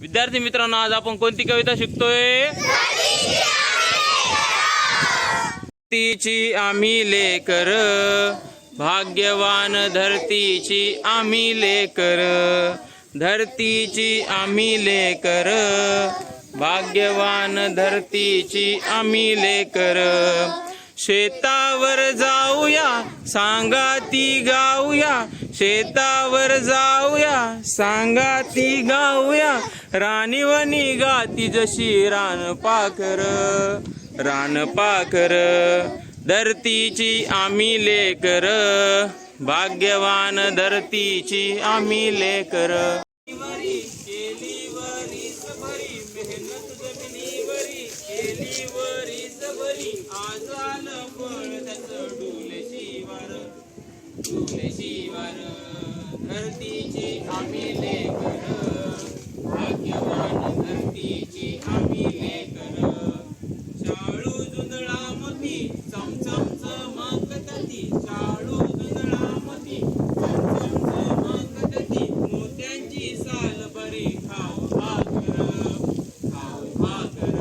विद्यार्थी मित्रांनो, आज आपण कोणती कविता शिकतोय? धरतीची आम्ही लेकर, भाग्यवान धरतीची आम्ही लेकर. धरतीची आम्ही लेकर, भाग्यवान धरतीची आम्ही लेकर. शेतावर जाऊया सांगाती गाऊया, शेतावर जाऊया सांगाती गाऊया. राणीवनी गाती जशी रानपाखर, रानपाखर. धरतीची आम्ही लेकर, भाग्यवान धरतीची आम्ही लेकर. आज आलं फळ त्याचं डुले शिवार. धरतीची आम्ही लेकर, भाग्यवान धरतीची आम्ही लेकर. शाळू जुंधळा मोती चमचम चमकती, शाळू जुंधळा मोती चमचम चमकती. मोत्यांची साल बरी खाऊ भाकर, खाऊ भाकर.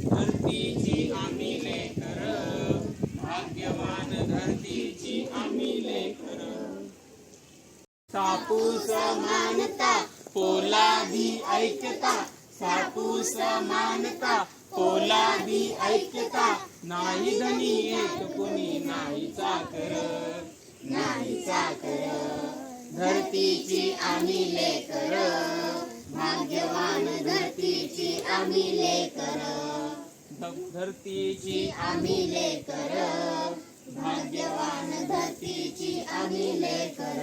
धरतीची आम्ही लेकर, भाग्यवान धरतीची आम्ही लेकर. सापूस मानता पोलादी ऐकता, सापूस मानता पोलादी ऐकता. नाही धनी एक कोणी नाही चाकर, नाही चाकर. धरतीची आम्ही लेकर, भाग्यवान धरतीची आम्ही लेकर. धरतीची आम्ही लेकर, भाग्यवान धरतीची आम्ही लेकर.